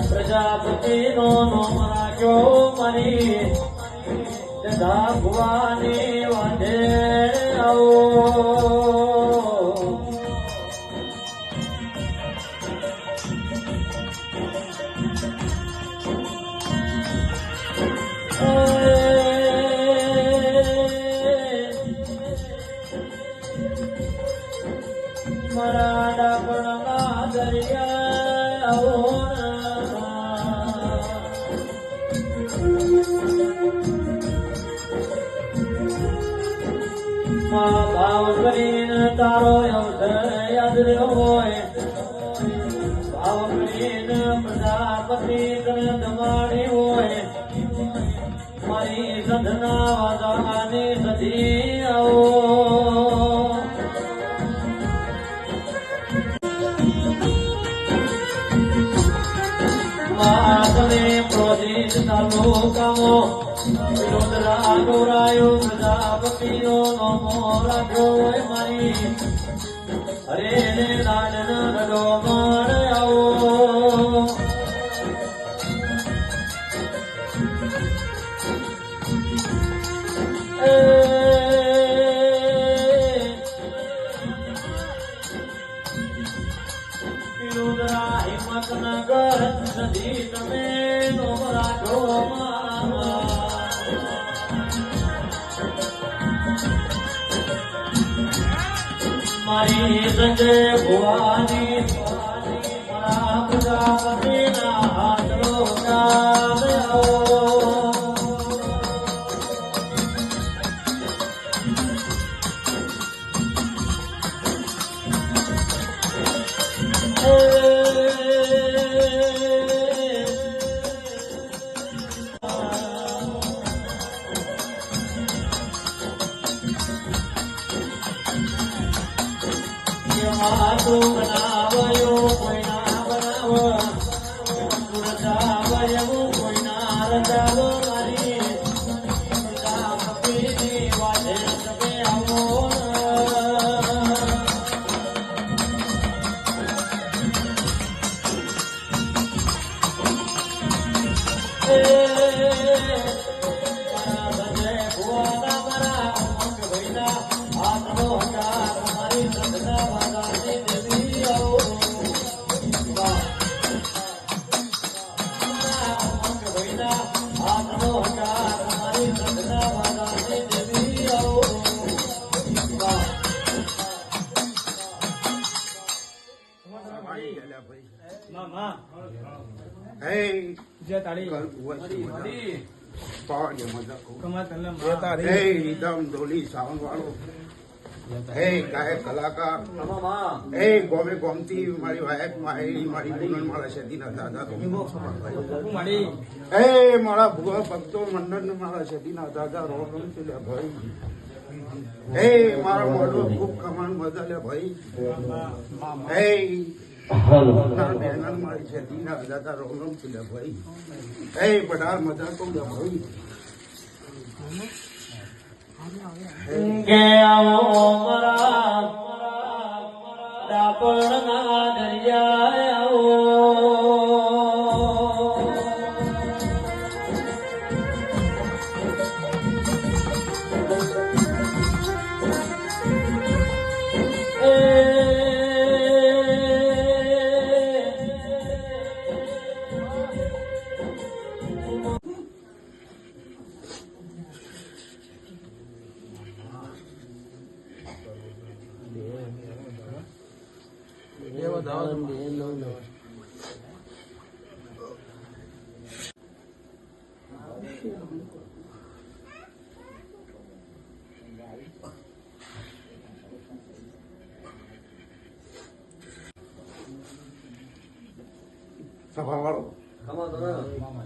પ્રજાપતિ નો નામ રાખ્યો મારી જગા ભુવાની વાંધે આવો મારા ડાબણા દરિયા ભાવ કરીને તારો અવસર યાદ રહ્યો હોય ભાવ કરીને પ્રજાપતિ તને દમાડી હોય મારી સંધના વાદાની સધી આવો માતને પ્રોજિત તાલુકામો વિરોધરા ગોરાયો પ્રજાપતિનો નમો રાખ્યો હોય મારી હરે ને લાડન રડો માર આવો વિરોધરા હિંમતનગર નદી તમે નો રાખ્યો મારી સંજય ભુવાની મારા પ્રજાપતિના હાથનો કામ બનાવ્યો કોઈ ના બનાવો કોઈ ના રજાવો મારી પ્રજાપતિની વાજે તમે આવો કલાકાર ગોમે ગોમતી મારી વાયક મારી પૂનમ મારા શેતીના દાદા મારા ભુવા ભક્તો મંડળ મારા શેતીના દાદા રોમ ભાઈ મારા મોડો ખૂબ કમાન બદલ્યા ભાઈ મારી શેતીના દાદા રોમ ભાઈ બધા મજા તો ભાઈ ડાપણના દરિયા આવો સભાવાળો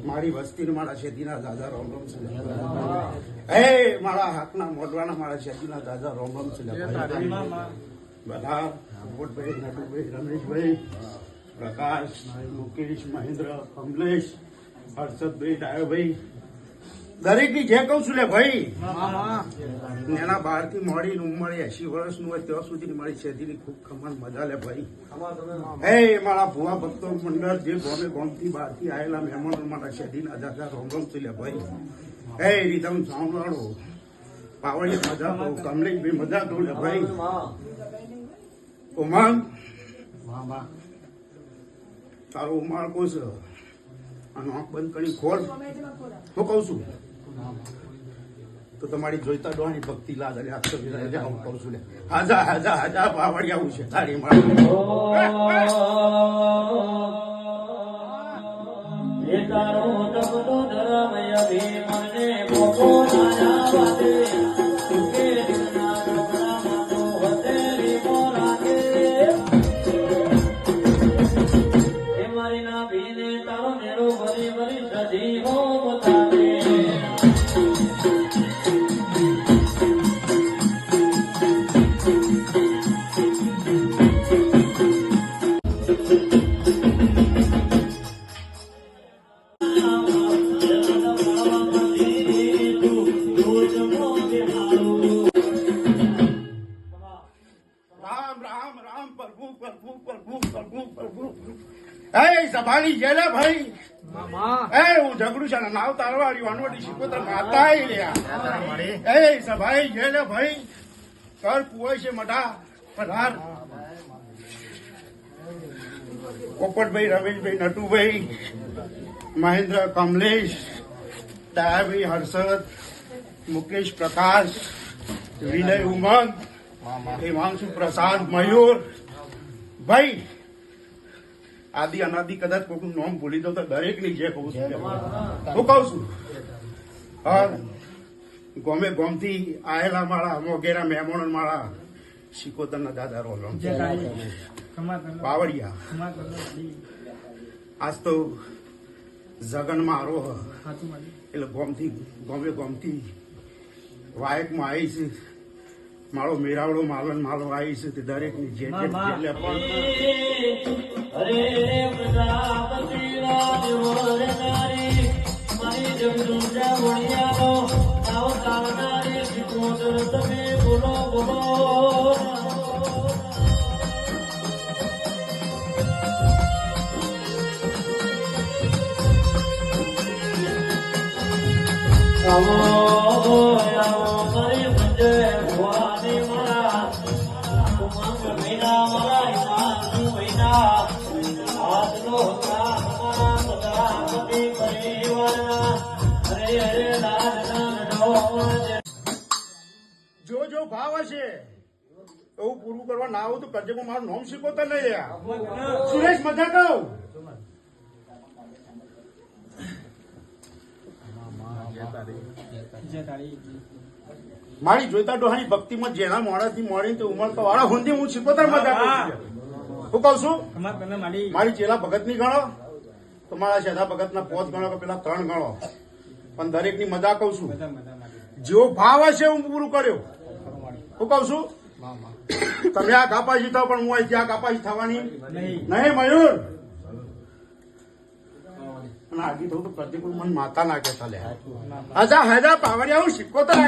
મારી વસ્તી મારા શેતીના દાદા રોમ રોમ છે એ મારા હાથના મોઢવાના મારા શેતીના દાદા રોમ રોમ છે બધા પોપટભાઈ નટુભાઈ રમેશભાઈ પ્રકાશ મુકેશ મહેન્દ્ર કમલેશ હર્ષદભાઈ ડાયોભાઈ દરેક ની જે કઉ છું લે ભાઈ એના બહાર થી મોડી ઉંમર 80 વર્ષનું હોય ત્યાં સુધી મારી શેતીની ખૂબ ખમણ મજા લે ભાઈ હે મારા ભુવા ભક્તો મંડળ જે ગોમે ગોમથી બહારથી આવેલા મહેમાનો મારા શેતીના દાદા રોમ રોમ છે લે ભાઈ હે રીતમ સાંભળો પાવડી મજા તો કમલેશભાઈ મજા તો લે ભાઈ ઉમંગ તારો ઉમાળ કોસ અને આંખ બંધ કરી ખોલ હું કઉ છું તો તમારી જોઈતા ડોહાની ભક્તિ લાદ અને અક્ષર વિરાય હું કઉ છું લે હાજા હાજા હાજા પાવડી આવું છે તારી મારી એ તારો તપતો ધરમય ભીમને મોકો ના વાતે કે દિલના કપડામાં તો હતેરી મોરાકે એ મારી ના ભીને તારો નેરો ભરી ભરી સજીવો બતાવે સભાની જેલે ભાઈ એ હું ઝઘડું છે નાવ તારવાડી વાનવડી શીખોતર માતા એ સભાઈ જેલે ભાઈ કર કુવાય છે મઢા પધાર પોપટભાઈ રમેશભાઈ નટુભાઈ મહેન્દ્ર કમલેશ દયાભાઈ હર્ષદ મુકેશ પ્રકાશ વિનય ઉમંગ હિમાંશુ પ્રસાદ મયુર ભાઈ આદિ અનાદિ કદાચ કોઈનું નામ ભૂલી દઉં તો દરેક ની જે કહું છું હું કઉ છું ગોમે ગોમથી આયેલા મારા મોગેરા મહેમાનો મારા શિકોતરના દાદા રોલમ બાવળિયા આજ તો જગન મારો એટલે ગોમે ગોમથી વાયકમાં આવી છે મારો મેરાવડો માલન માલો આવી છે તે દરેક ની જે અરે પ્રજાપતિ રાજવરનારી મારી જગદુંજા વણિયાનો આવ તારનારી શિકોતર તમે બોલો બોલો આવો મારી મંજે ભવાની મારા ઉમંગ વિના મારા હિમાંશુ વિના આજનો મારા પ્રજાપતિ પરિવારના હરે હરે જો જો ભાવ હશે એવું પૂરું કરવા ના આવું તો કરજે મારું નામ શીખવતા નહીં યાર સુરેશ મજા કહું મારી જોઈતા ડોહાની ભક્તિમાં જેના મોડાથી મોડી ઉમર તો વાળા હુંદી હું શીખોતર મજા હું કઉ છું મારી ચેલા ભગત ની ગણો તો મારા શેધા ભગત ના 5 ગણો કે પેલા 3 ગણો પણ દરેક ની મજા કઉ છું જેવો ભાવ હશે હું પૂરું કર્યો હું કઉ છું તમે આ કાપાસી થાવ પણ હું અહીંથી આ કાપાસી થવાની નહીં મયુર આગી થયું તો પ્રતિકૂળ મન માતા ના કેતા લે હજા હજા પાવડિયા હું શીખોતર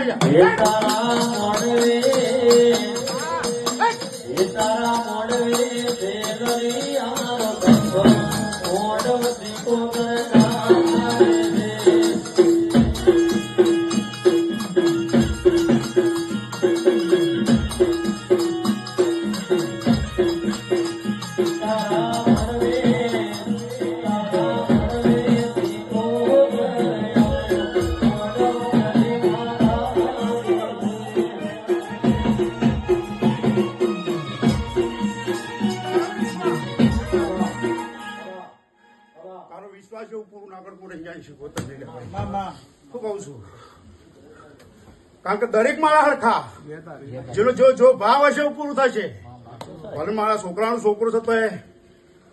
વિશ્વાસ એવું પૂરું ના કરતું રહી જાય શીખોતર શું કઉ છું કારણ કે દરેક મારા હરખા જેનો જો ભાવ હશે એવું પૂરું થશે ભલે મારા છોકરાનો છોકરો થતો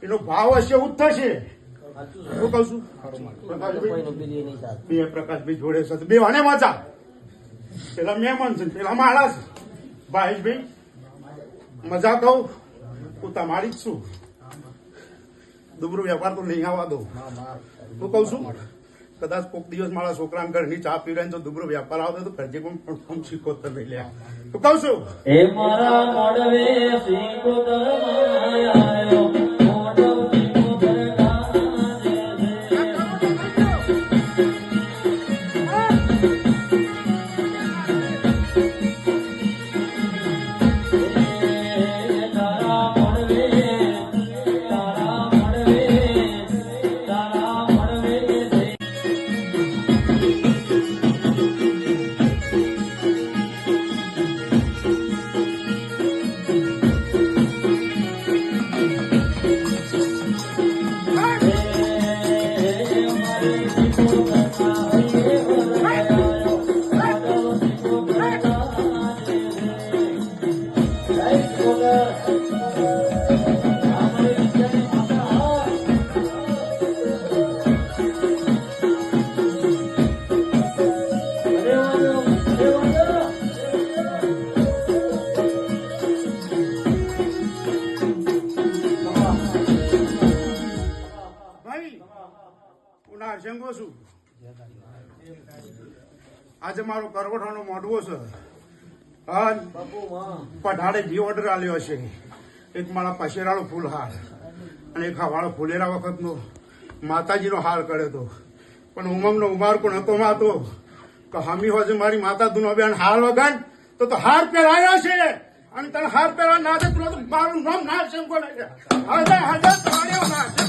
એનો ભાવ હશે એવું જ થશે હું કહું છું બે પ્રકાશભાઈ જોડે છે બે વાને વાંચા પેલા મહેમાન છે પેલા માળા છે ભાઈ મજા કહું હું તમારી જ છું દુબરો વેપાર તો નહીં આવવા દઉં હું કહું છું કદાચ કોઈક દિવસ મારા છોકરા ઘરની ચા પીવડાય તો દુબરો વેપાર આવતો તો કરજે પણ શીખોતર લઈ લે હું કહું છું એ મારા મોડવે સિકોતર માયાયો મોડવ સિકોતર આજે મારો કરવઠાનો મોઢવો છે પઢાડે જે ઓર્ડર આલ્યો છે એક મારા પશેરાળો ફૂલહાર અને એક હવાળો ફૂલેરા વખતનો માતાજીનો હાર કર્યો હતો પણ ઉમંગનો ઉમાર કોણ હતો માતો તો હમી હોય મારી માતા દુનો બેન હાર વગર તો હાર પહેરાયો છે અને તને હાર પહેરવા ના દે તો મારું નામ ના છે કોણ હજાર તાળીઓ ના છે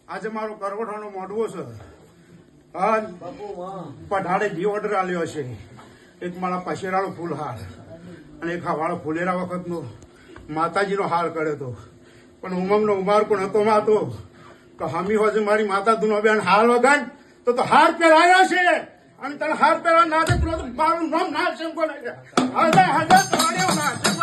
આજે મારો કરવઠાનો મોઢવો છે પઢાડે જે ઓર્ડર આલ્યો છે એક મારા પશેરાળો ફૂલહાર અને એક હવાળો ફૂલેરા વખતનો માતાજીનો હાર કર્યો હતો પણ ઉમંગનો ઉમાર કોણ હતો માતો તો હમી હોય મારી માતા દુનો બેન હાર વગર તો હાર પહેરાયો છે અને તને હાર પહેરવા ના દે તો મારું નામ ના છે કોણ હજાર તાળીઓ ના છે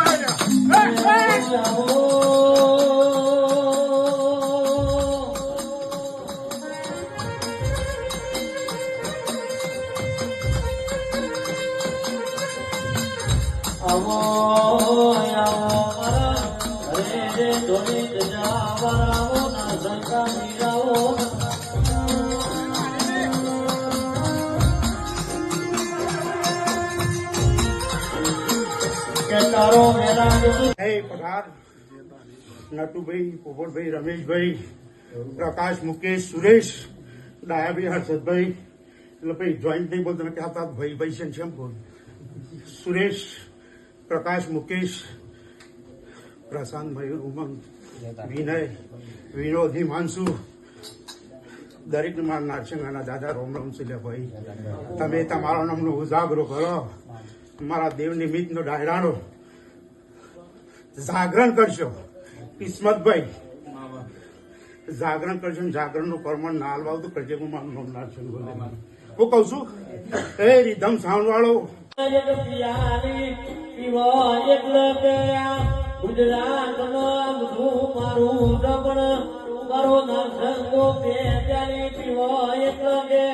પઠાર નટુભાઈ પોપટભાઈ રમેશભાઈ પ્રકાશ મુકેશ સુરેશ ડાયાભાઈ હર્ષદભાઈ એટલે ભાઈ જોઈન્ટ નહીં બોલતો કહેતા ભાઈ ભાઈ છે કેમ બોલ સુરેશ પ્રકાશ મુકેશ પ્રશાંત મયુર ઉમંગ વિનય વિનોદ હિમાંશુ દરેક મારા નારસિંહાના દાદા રોમ રોમ છે ભાઈ તમે તમારા નામનો ઉજાગરો કરો મારા દેવ નિમિત્તનો ડાયરાનો જાગરણ કરશો કિસ્મતભાઈ જાગરણ કરશો જાગરણ નું પરમાણ ના હાલવા તો કરજે હું મારું નામ નારસિંહ બોલે હું કઉ છું એ રીધમ સાઉન્ડ વાળો ગુજરાત મારું રબણ મારો નરસંગો કે ત્યારે પીવો એટલે કે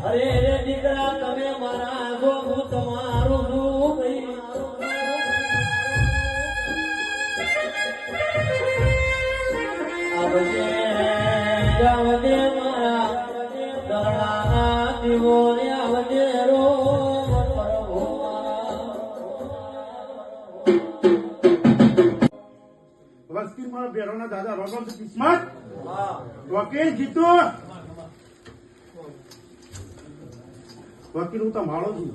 અરે રે દીકરા તમે મારા છો હું તમારું છું આવજે આવજે મારા દરડાના દીવો આવજે રો વસ્તી મારા બેરોના દાદા રોગમ કિસ્મત વકીલ જીતો વકીલ હું તો માળો છું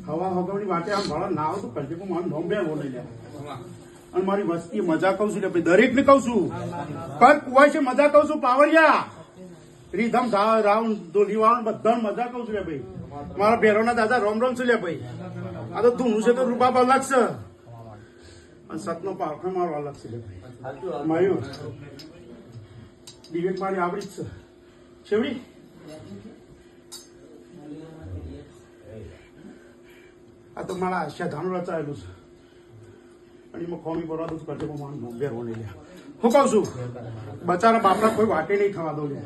હવા હગવની વાટે આમ ભાડા ના આવું તો કરજે મારું નોમ બે બોલાઈ જાય અને મારી વસ્તી મજા કહું છું એટલે દરેક ને કહું છું કર કુવાય છે મજા કહું છું પાવરિયા રીધમ રાઉન્ડ ધોલી વાળું બધા મજા કહું છું લે ભાઈ મારા ભેરોના દાદા રોમ રોમ છે લે ભાઈ આ તો ધૂનું છે તો રૂબાબ અલગ છે અને સતનો પારખો મારો અલગ છે લે ભાઈ માયું ડિબેટ મારી આવડી જ છે છેવડી આ તો મારા આશા ધાનું રચાયેલું છે અને એમાં ખોમી બરોબર જ કરજો મારું બેરવો નહીં લે હું કહું છું બચારા બાપડા કોઈ વાટે નહીં થવા દો લે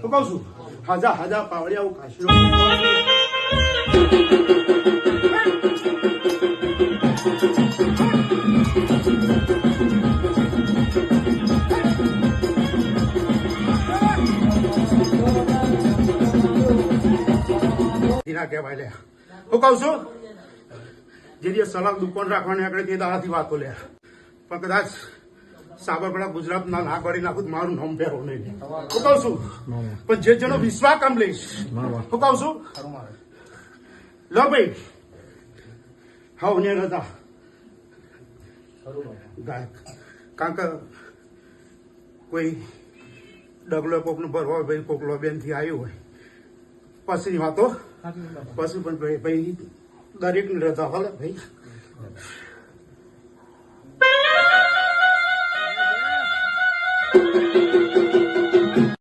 હું કહું છું હાજા પાવડિયા હું કાશી કહેવાય લે હું કહું છું જે દિવસ સલામ દુકાન રાખવાની આપણે તે દાડાથી વાતો લે પણ કદાચ સાબરકાંઠા ગુજરાતના ના કરી નાખું તો મારું નામ પહેરો નહીં હું કહું છું પણ જે જેનો વિશ્વાસ કામ લઈશ હું કહું છું લો ભાઈ હા ને રજા ગાયક કારણ કે કોઈ ડગલો કોકનો ભરવા હોય ભાઈ કોક લોબેન થી આવ્યું હોય પછીની વાતો પછી પણ ભાઈ દરેક ને રજા હાલે ભાઈ Thank you.